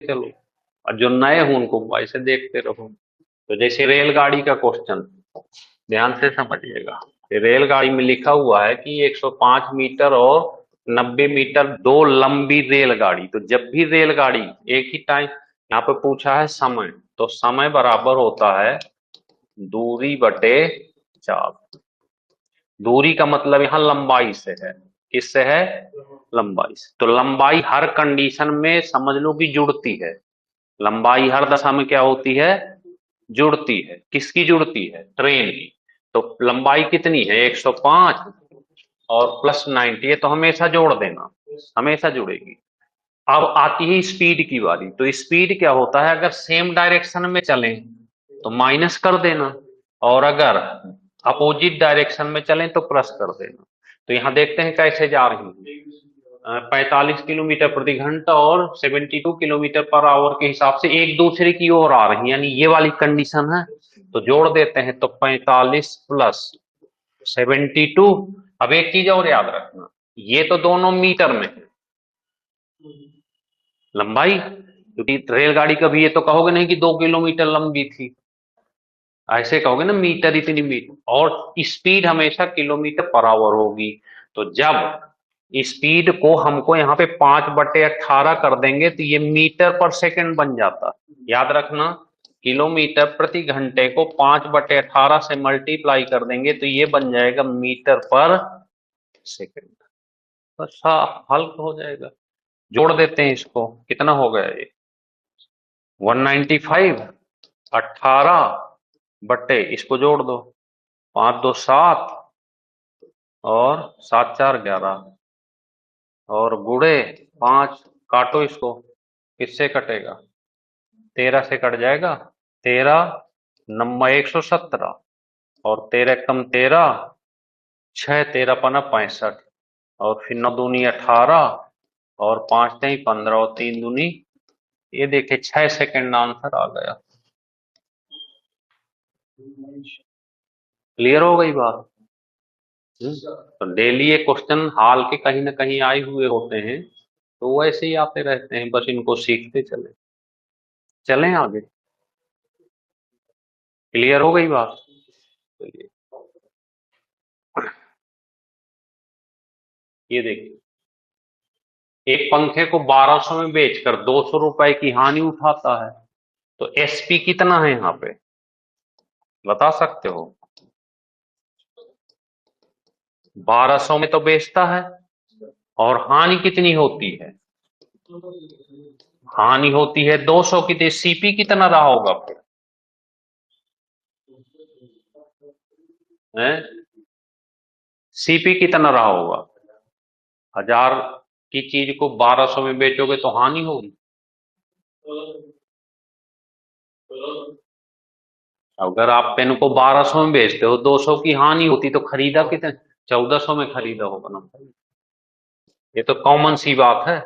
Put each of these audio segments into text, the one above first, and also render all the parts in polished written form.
चलो, और जो नए हो उनको ऐसे देखते रहो। तो जैसे रेलगाड़ी का क्वेश्चन ध्यान से समझिएगा। रेलगाड़ी में लिखा हुआ है कि 105 मीटर और 90 मीटर दो लंबी रेलगाड़ी, तो जब भी रेलगाड़ी एक ही टाइम, यहाँ पे पूछा है समय, तो समय बराबर होता है दूरी बटे 4। दूरी का मतलब यहाँ लंबाई से है, किससे है, लंबाई से। तो लंबाई हर कंडीशन में समझ लो कि जुड़ती है, लंबाई हर दशा में क्या होती है, जुड़ती है। किसकी जुड़ती है, ट्रेन की। तो लंबाई कितनी है 105 और प्लस 90, ये तो हमेशा जोड़ देना, हमेशा जुड़ेगी। अब आती है स्पीड की बारी, तो स्पीड क्या होता है, अगर सेम डायरेक्शन में चलें तो माइनस कर देना, और अगर अपोजिट डायरेक्शन में चलें तो प्लस कर देना। तो यहां देखते हैं कैसे जा रही है, 45 किलोमीटर प्रति घंटा और 72 किलोमीटर पर आवर के हिसाब से एक दूसरे की ओर आ रही है, यानी ये वाली कंडीशन है। तो जोड़ देते हैं, तो 45 प्लस 72। अब एक चीज और याद रखना, ये तो दोनों मीटर में है लंबाई, क्योंकि रेलगाड़ी कभी ये तो कहोगे नहीं कि 2 किलोमीटर लंबी थी, ऐसे कहोगे ना मीटर इतनी मीटर, और स्पीड हमेशा किलोमीटर पर आवर होगी। तो जब स्पीड को हमको यहाँ पे 5/18 कर देंगे तो ये मीटर पर सेकंड बन जाता। याद रखना, किलोमीटर प्रति घंटे को 5/18 से मल्टीप्लाई कर देंगे तो ये बन जाएगा मीटर पर सेकंड। बस हाँ, हल हो जाएगा। जोड़ देते हैं इसको, कितना हो गया ये 195, 18 बट्टे इसको जोड़ दो, 5 2 7 और 7 4 11 और गुड़े 5, काटो इसको, किससे कटेगा, 13 से कट जाएगा। 13 नंबर 117 और 13 कम 13, 6 13 पना 65 और फिर 9 दूनी 18 और 5 नहीं 15 और 3 दूनी, ये देखिए 6 सेकंड आंसर आ गया। क्लियर हो गई बात। तो डेली ये क्वेश्चन हाल के कहीं ना कहीं आए हुए होते हैं, तो वैसे ही आते रहते हैं, बस इनको सीखते चले, चलें आगे। क्लियर हो गई बात। चलिए, ये देखिए, एक पंखे को 1200 में बेचकर 200 रुपए की हानि उठाता है, तो एसपी कितना है यहाँ पे, बता सकते हो। 1200 में तो बेचता है, और हानि कितनी होती है, हानि होती है 200 की, तो सीपी कितना रहा होगा फिर है, सीपी कितना रहा होगा। 1000 की चीज को 1200 में बेचोगे तो हानि होगी। अगर आप पेन को 1200 में बेचते हो, 200 की हानि होती, तो खरीदा कितने, 1400 में खरीदा होगा ना भाई, ये तो कॉमन सी बात है,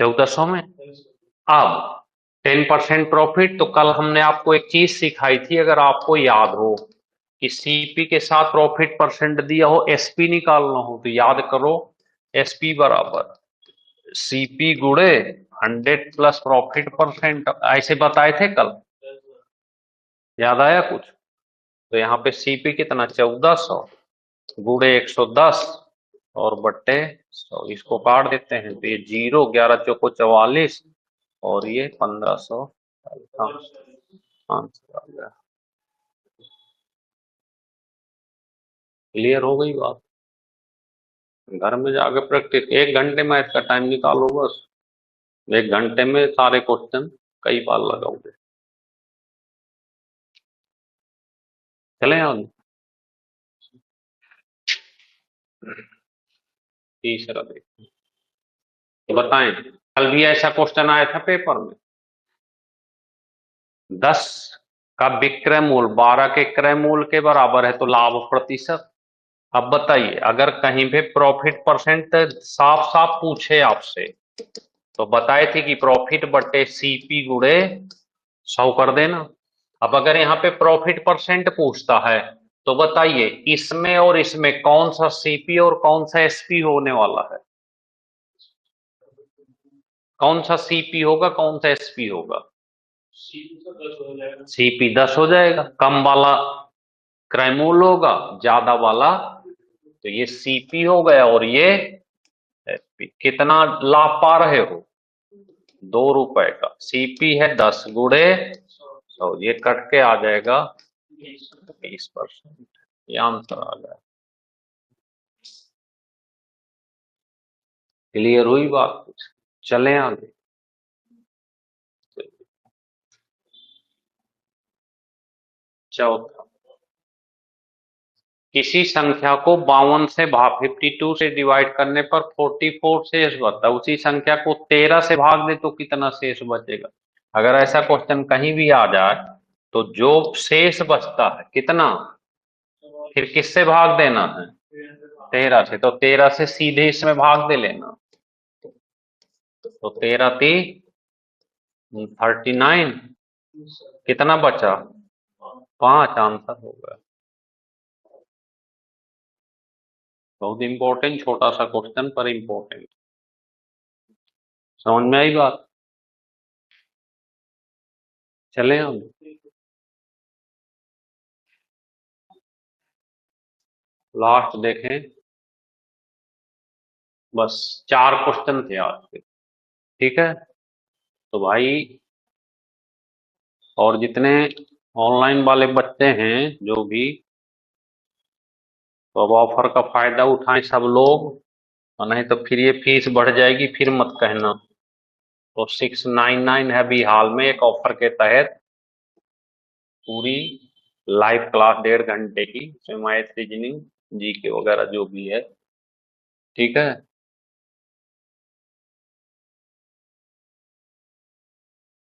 1400 में। अब 10% प्रॉफिट, तो कल हमने आपको एक चीज सिखाई थी, अगर आपको याद हो कि सीपी के साथ प्रॉफिट परसेंट दिया हो, एसपी निकालना हो, तो याद करो, एसपी बराबर सीपी गुड़े 100 प्लस प्रॉफिट परसेंट, ऐसे बताए थे कल, याद आया कुछ। तो यहाँ पे सीपी कितना 1400 गुड़े 110 और बट्टे 100, इसको काट देते हैं तो ये 0, 11 चौको 44 और ये 1500 आंसर आ गया। क्लियर हो गई बात। घर में जाकर प्रैक्टिस, 1 घंटे में इसका टाइम निकालो बस, 1 घंटे में सारे क्वेश्चन कई बार लगाओगे। चले आगे, तीसरा देखो, तो बताएं, कल भी ऐसा क्वेश्चन आया था पेपर में, 10 का विक्रय मूल्य 12 के क्रय मूल्य के बराबर है, तो लाभ प्रतिशत। अब बताइए, अगर कहीं पे प्रॉफिट परसेंट साफ साफ पूछे आपसे, तो बताए थे कि प्रॉफिट बटे सीपी गुड़े 100 कर देना। अब अगर यहाँ पे प्रॉफिट परसेंट पूछता है, तो बताइए इसमें और इसमें कौन सा सीपी और कौन सा एसपी होने वाला है। कौन सा सीपी होगा, कौन सा एसपी होगा? सीपी 10 हो जाएगा, कम वाला क्राइमोल होगा, ज्यादा वाला, तो ये सीपी हो गया और ये एसपी। कितना लाभ पा रहे हो? 2 रुपए का। सीपी है 10 गुणे 100, ये कट के आ जाएगा 20%। ये आंसर आ गया। क्लियर हुई बात? कुछ चले आगे। चौथा, किसी संख्या को 52 से 52 से डिवाइड करने पर 44 शेष बचता है, उसी संख्या को 13 से भाग दे तो कितना शेष बचेगा? अगर ऐसा क्वेश्चन कहीं भी आ जाए तो जो शेष बचता है कितना, फिर किससे भाग देना है? 13 से। तो 13 से सीधे इसमें भाग दे लेना, तो 13 × 39, कितना बचा? 5। आंसर होगा। बहुत इंपॉर्टेंट, छोटा सा क्वेश्चन पर इंपॉर्टेंट। समझ में आई बात? चले हम लास्ट देखें। बस 4 क्वेश्चन थे आज के, ठीक है? तो भाई, और जितने ऑनलाइन वाले बच्चे हैं जो भी, तो अब ऑफर का फायदा उठाएं सब लोग, और नहीं तो फिर ये फीस बढ़ जाएगी, फिर मत कहना। तो 699 है अभी हाल में एक ऑफर के तहत, पूरी लाइव क्लास 1.5 घंटे की, मैथ रीजनिंग जीके वगैरह जो भी है, ठीक है?